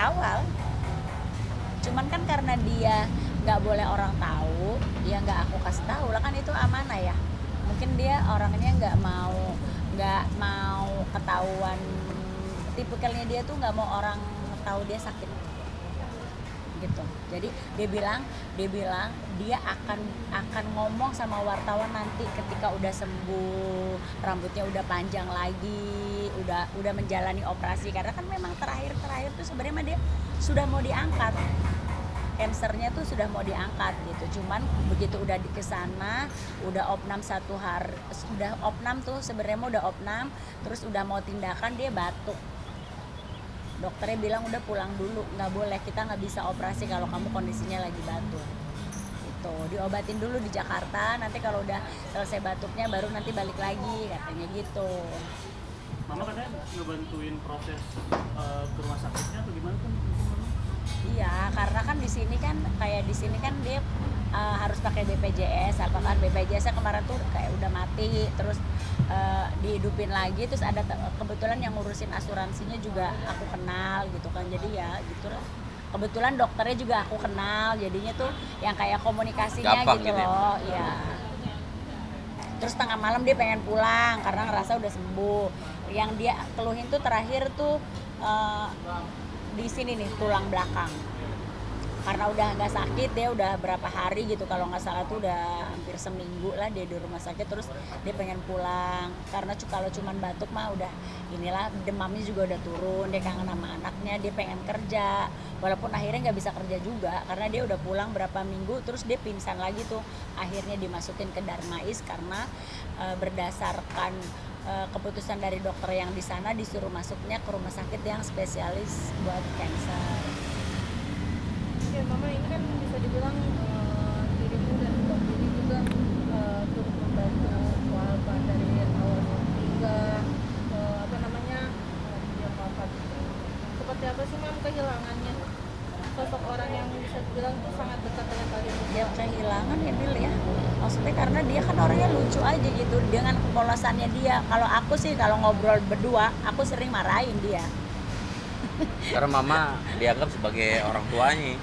awal. Cuman kan karena dia nggak boleh orang tahu, ya nggak aku kasih tahu lah, kan itu amanah ya. Mungkin dia orangnya nggak mau ketahuan, tipikalnya dia tuh nggak mau orang tahu dia sakit gitu. Jadi dia bilang dia akan ngomong sama wartawan nanti ketika udah sembuh, rambutnya udah panjang lagi, udah menjalani operasi, karena kan memang terakhir tuh sebenarnya dia sudah mau diangkat, kansernya tuh sudah mau diangkat gitu. Cuman begitu udah di kesana, udah opnam 1 hari, udah opnam tuh sebenarnya udah opnam, terus udah mau tindakan dia batuk. Dokternya bilang udah pulang dulu, nggak boleh, kita nggak bisa operasi kalau kamu kondisinya lagi batuk. Itu diobatin dulu di Jakarta, nanti kalau udah selesai batuknya baru nanti balik lagi, katanya gitu. Mama katanya ngebantuin proses ke rumah sakitnya atau gimana kan? Iya, karena kan di sini kan dia harus pakai BPJS, apakah BPJS-nya kemarin tuh kayak udah mati, terus dihidupin lagi, terus ada kebetulan yang ngurusin asuransinya juga aku kenal gitu kan, jadi ya gitulah. Kebetulan dokternya juga aku kenal, jadinya tuh yang kayak komunikasinya gampang gitu gitu loh, ya. Terus tengah malam dia pengen pulang karena ngerasa udah sembuh. Yang dia keluhin tuh terakhir tuh di sini nih, tulang belakang. Karena udah nggak sakit, dia udah berapa hari gitu, kalau nggak salah tuh udah hampir seminggu lah dia di rumah sakit. Terus dia pengen pulang karena kalau cuman batuk mah udah inilah, demamnya juga udah turun, dia kangen sama anaknya, dia pengen kerja, walaupun akhirnya nggak bisa kerja juga karena dia udah pulang berapa minggu, terus dia pingsan lagi tuh, akhirnya dimasukin ke Darmais karena berdasarkan keputusan dari dokter yang di sana disuruh masuknya ke rumah sakit yang spesialis buat kanker. Ya Mama, ini kan bisa dibilang dirimu dan Mbak Diri juga turut membantu Alfa dari awal hingga dia wafat. Seperti apa sih Mam kehilangannya sosok orang yang bisa dibilang tuh sangat dekat dengan kalian? Ya kehilangan ya Bil ya, maksudnya karena dia kan orangnya lucu aja gitu dengan kepolosannya dia. Kalau aku sih kalau ngobrol berdua aku sering marahin dia karena mama dianggap sebagai orang tuanya.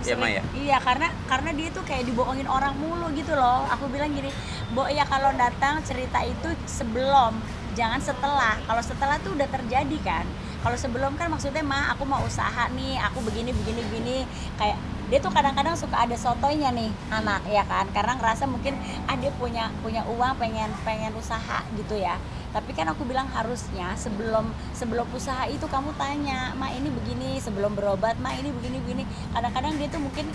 Ya, Ma, ya? Iya, karena dia tuh kayak dibohongin orang mulu gitu loh. Aku bilang gini, Bo, ya kalau datang cerita itu sebelum, jangan setelah. Kalau setelah tuh udah terjadi kan. Kalau sebelum kan maksudnya Ma, aku mau usaha nih, aku begini. Kayak dia tuh kadang-kadang suka ada sotoynya nih anak ya kan, karena ngerasa mungkin dia punya uang, pengen usaha gitu ya. Tapi kan aku bilang harusnya sebelum usaha itu kamu tanya, Ma ini begini, sebelum berobat Ma ini begini. Kadang-kadang dia tuh mungkin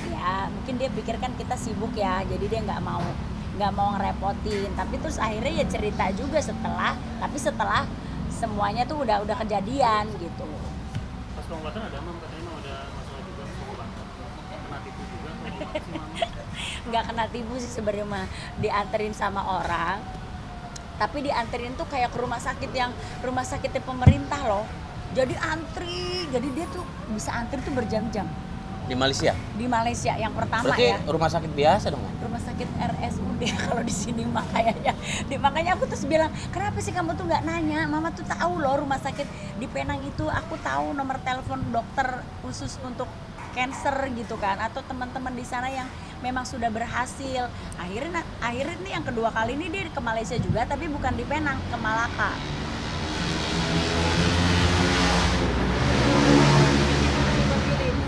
dia pikirkan kita sibuk ya, jadi dia nggak mau ngerepotin. Tapi terus akhirnya ya cerita juga setelah semuanya tuh udah kejadian gitu. Pas pengobatan ada Mam, katanya Mam ada masalah juga pengobatan, kena tipu juga atau Nggak kena tipu sih sebenarnya mah, dianterin sama orang, tapi dianterin tuh kayak ke rumah sakitnya pemerintah loh. Jadi dia tuh bisa antri tuh berjam-jam. Di Malaysia? Di Malaysia yang pertama. Berarti ya. Rumah sakit biasa dong? Rumah sakit RSUD kalau di sini mah kayaknya. Makanya aku terus bilang, kenapa sih kamu tuh nggak nanya? Mama tuh tahu loh rumah sakit di Penang itu, aku tahu nomor telepon dokter khusus untuk kanker gitu kan, atau teman-teman di sana yang memang sudah berhasil. Akhirnya nih yang kedua kali ini dia ke Malaysia juga, tapi bukan di Penang, ke Malaka.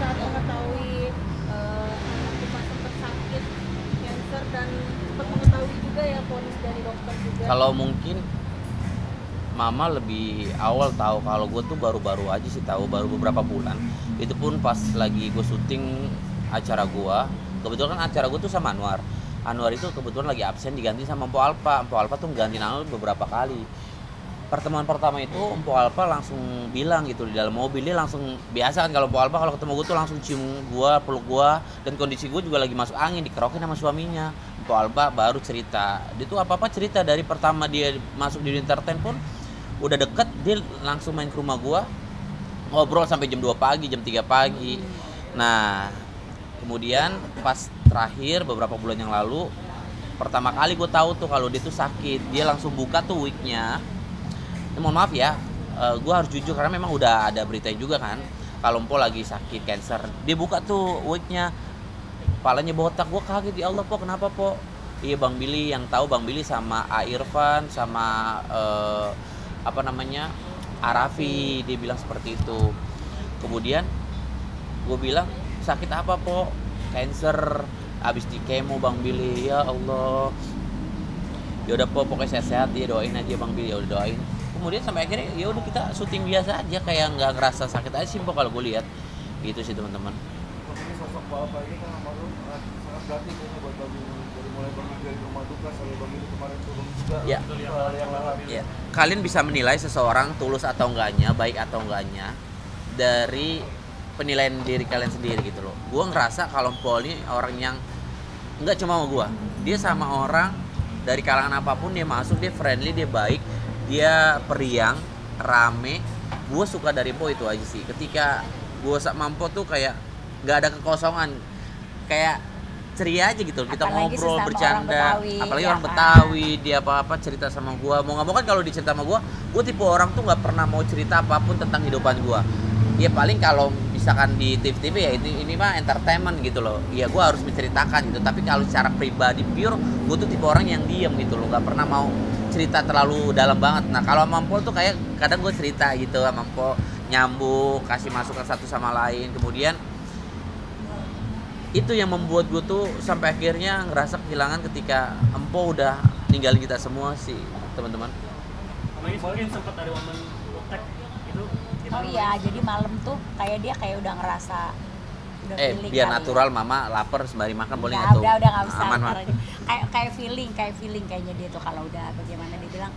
Saat mengetahui anak kita sempat sakit kanker dan sempat mengetahui juga ya vonis dari dokter juga. Kalau mungkin Mama lebih awal tahu, kalau gue tuh baru-baru aja sih tahu, baru beberapa bulan. Itu pun pas lagi gue syuting acara gue. Kebetulan kan acara gue tuh sama Anwar itu kebetulan lagi absen, diganti sama Mpo Alpa tuh nggantiin Anwar beberapa kali. Pertemuan pertama itu Mpo Alpa langsung bilang gitu di dalam mobil, dia langsung, biasa kan kalau Mpo Alpa kalau ketemu gue tuh langsung cium gue, peluk gue, dan kondisi gue juga lagi masuk angin, dikerokin sama suaminya. Mpo Alpa baru cerita, dia tuh apa-apa cerita dari pertama dia masuk di entertain pun udah deket, dia langsung main ke rumah gue, ngobrol sampai jam 2 pagi, jam 3 pagi. Nah, kemudian pas terakhir beberapa bulan yang lalu, pertama kali gue tahu tuh kalau dia tuh sakit, dia langsung buka tuh wignya. Mohon maaf ya, gue harus jujur karena memang udah ada berita juga kan. kalau Empo lagi sakit cancer, dia buka tuh wignya, kepalanya botak. Gue kaget, ya Allah Po, kenapa Po? Iya Bang Billy, yang tahu Bang Billy sama A Irfan sama apa namanya Arafi, dia bilang seperti itu. Kemudian gue bilang, sakit apa Po? Cancer, abis di kemo Bang Billy. Ya Allah, ya udah Po, pokoknya sehat-sehat, dia doain aja Bang Billy. Ya udah doain. Kemudian sampai akhirnya ya udah kita syuting biasa aja, kayak nggak ngerasa sakit aja sih Po kalau gue lihat gitu sih teman-teman. Ini sosok Bapak ini kan almarhum sangat berarti kayaknya buat Bang Billy. Dari mulai Bang Billy dari rumah duka sampai Bang Billy kemarin turun juga Ya. yang lain. Ya, kalian bisa menilai seseorang tulus atau enggaknya, baik atau enggaknya dari penilaian diri kalian sendiri gitu loh. Gue ngerasa kalau Paul ini orang yang enggak cuma sama gue, dia sama orang dari kalangan apapun dia masuk, dia friendly, dia baik, dia periang, rame. Gue suka dari Po itu aja sih. Ketika gue sama Po tuh kayak nggak ada kekosongan, kayak ceria aja gitu. Kita Apalagi ngobrol, sesama bercanda, orang Betawi, apalagi ya orang kan? Betawi, dia apa-apa cerita sama gue. Mau nggak mau kan kalau dicerita sama gue tipe orang tuh nggak pernah mau cerita apapun tentang kehidupan gue. Ya paling kalau misalkan di TV-TV ya ini mah entertainment gitu loh. Ya gue harus menceritakan gitu. Tapi kalau secara pribadi pure, gue tuh tipe orang yang diem gitu loh. Nggak pernah mau cerita terlalu dalam banget. Nah kalau sama Mpo tuh kayak kadang gue cerita gitu sama Mpo, nyambung, kasih masukan satu sama lain. Kemudian itu yang membuat gue tuh sampai akhirnya ngerasa kehilangan ketika Empo udah ninggalin kita semua sih teman-teman. Apalagi mungkin sempat ada momen utek itu. Oh iya, jadi malam tuh kayak dia kayak udah ngerasa udah feeling Biar kali natural ya. mama lapar sembari makan boleh Nggak, nggak tuh? udah nggak usah Aman mah. ntar aja. kayak feeling kayaknya dia tuh kalau udah bagaimana dia bilang,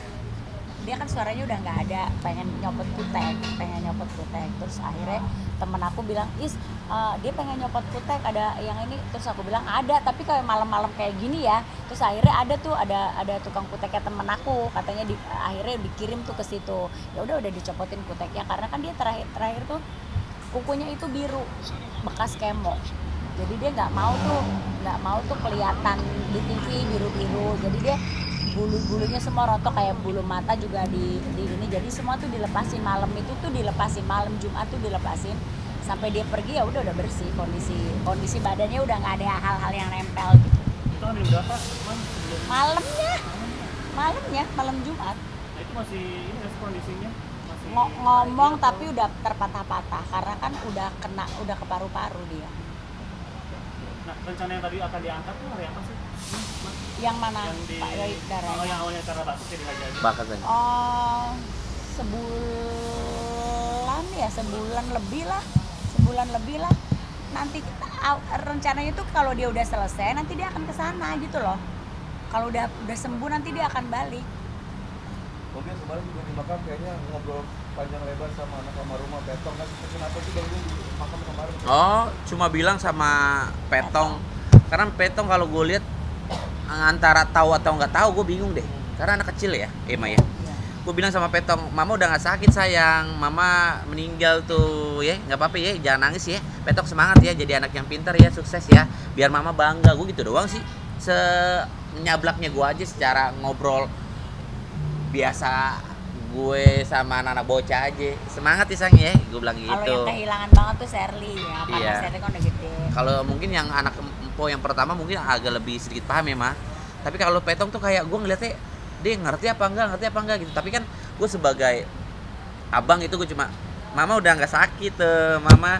dia kan suaranya udah nggak ada, pengen nyopot kutek. Terus akhirnya temen aku bilang, dia pengen nyopot kutek, ada yang ini. Terus aku bilang ada, tapi kayak malam-malam kayak gini ya. Terus akhirnya ada tukang kuteknya temen aku, katanya akhirnya dikirim tuh ke situ. Ya udah dicopotin kuteknya karena kan dia terakhir tuh kukunya itu biru bekas kemo. Jadi dia nggak mau tuh kelihatan di TV biru-biru. Jadi dia bulunya semua rontok, kayak bulu mata juga di ini. Jadi semua tuh dilepasin malam itu tuh malam Jumat tuh dilepasin sampai dia pergi. Ya udah bersih, kondisi badannya udah nggak ada hal-hal yang nempel gitu. Itu kan jam berapa? Sebelum Malam Jumat. Nah itu masih ini nggak sih kondisinya? Masih Ngomong tapi udah terpatah-patah karena kan udah ke paru-paru dia. Nah rencana yang tadi akan diangkat tuh hari apa sih? Yang mana? Yang di Pak Yoit darahnya. yang awalnya karena batuk jadi nggak jadi. Bakat aja. Oh, sebulan lebih lah. Nanti rencananya tuh kalau dia udah selesai nanti dia akan ke sana gitu loh. Kalau udah sembuh nanti dia akan balik. Mungkin kemarin juga di makam kayaknya ngobrol panjang lebar sama anak almarhumah Petong kan. Kenapa sih Bang Billy di makam kemarin? Oh, cuma bilang sama Petong. Karena Petong kalau gue lihat antara tahu atau nggak tahu, gue bingung deh. Karena anak kecil ya, Emma ya. Gue bilang sama Petong, mama udah nggak sakit sayang, mama meninggal tuh ya, nggak apa-apa ya, jangan nangis ya. Petong semangat ya, jadi anak yang pintar ya, sukses ya, biar mama bangga. Gue gitu doang sih. Senyablaknya gue aja secara ngobrol biasa gue sama anak bocah aja, semangat ya sang ya, gue bilang gitu. Kalau yang kehilangan banget tuh Sherly ya, karena Iya. Sherly kan udah gede. Kalau mungkin yang anak Empo yang pertama mungkin agak lebih sedikit paham ya mah. Tapi kalau Petong tuh kayak gue ngeliatnya dia ngerti apa enggak gitu. Tapi kan gue sebagai abang itu gue cuma, mama udah nggak sakit tuh, mama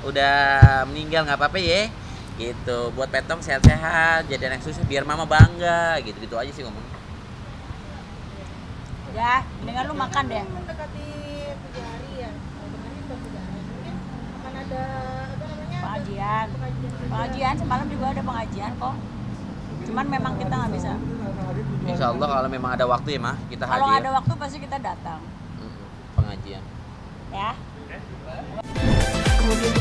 udah meninggal, nggak apa-apa ya gitu. Buat Petong sehat-sehat, jadi anak sukses biar mama bangga gitu aja sih ngomong. Ya, dengan lu makan deh. Mendekati 3 hari ya. Otomatis udah 3 hari. Mungkin akan ada apa namanya? Pengajian Pengajian juga. semalam juga ada pengajian kok. Cuman memang kita nggak bisa. Insya Allah kalau memang ada waktu ya mah kita Kalau hadir. ada waktu pasti kita datang. Pengajian. Ya. Oke. Kemudian